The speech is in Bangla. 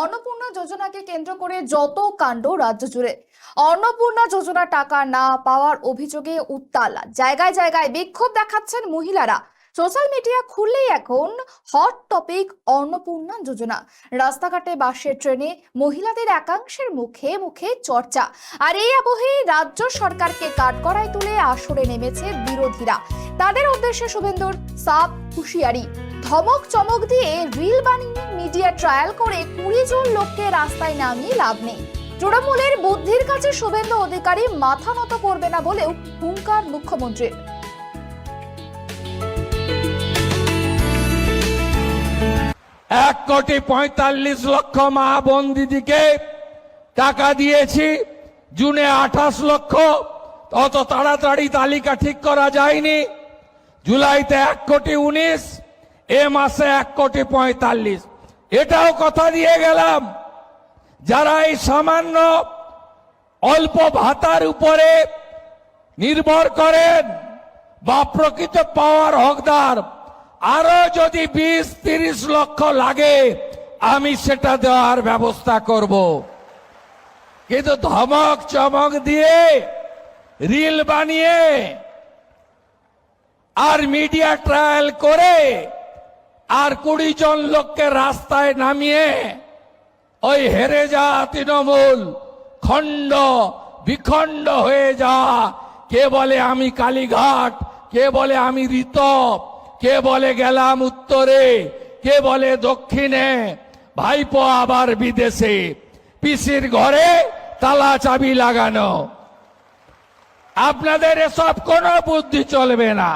অন্নপূর্ণা যোজনাকে কেন্দ্র করে যত কাণ্ড রাজ্য জুড়ে। অন্নপূর্ণা যোজনা টাকা না পাওয়ার অভিযোগে উত্তাল, জায়গায় জায়গায় বিক্ষোভ দেখাচ্ছেন মহিলারা। সোশ্যাল মিডিয়া খুললেই এখন হট টপিক অন্নপূর্ণা যোজনা। রাস্তাঘাটে, বাসে, ট্রেনে মহিলাদের একাংশের মুখে মুখে চর্চা। আর এই আবহে রাজ্য সরকারকে কাঠগড়ায় তুলে আসরে নেমেছে বিরোধীরা। তাদের উদ্দেশ্যে শুভেন্দুর সাফ হুঁশিয়ারি, ধমক চমক দিয়ে রিল বানিয়ে মিডিয়া ট্রায়াল করে 20 জন লোককে রাস্তায় নামিয়ে লাভ নেই। তৃণমূলের বুদ্ধির কাছে শুভেন্দু অধিকারী মাথা নত করবে না বলেও হুঙ্কার মুখ্যমন্ত্রীর। 1,45,00,000 মা বোন দিদিকে টাকা দিয়েছি, জুনে 28 লক্ষ। অত তাড়াতাড়ি তালিকা ঠিক করা যায়নি। জুলাইতে 1,19,00,000, এ মাসে 1,45,00,000। এটাও কথা দিয়ে গেলাম, যারা এই সামান্য অল্প ভাতার উপরে নির্ভর করেন বা প্রকৃত পাওয়ার হকদার, আরো যদি 20-30 লক্ষ লাগে আমি সেটা দেওয়ার ব্যবস্থা করব। কিন্তু ধমক চমক দিয়ে, রিল বানিয়ে আর মিডিয়া ট্রায়াল করে আর 20 জন লোককে রাস্তায় নামিয়ে ওই হেরে যা তৃণমূল, খণ্ড বিখণ্ড হয়ে যা, কে বলে আমি কালীঘাট, কে বলে আমি ঋতব, কে বলে গেলাম উত্তরে, কে বলে দক্ষিণে, ভাইপো আবার বিদেশে, পিসির ঘরে তালা চাবি লাগানো। আপনাদের এসব কোনো বুদ্ধি চলবে না।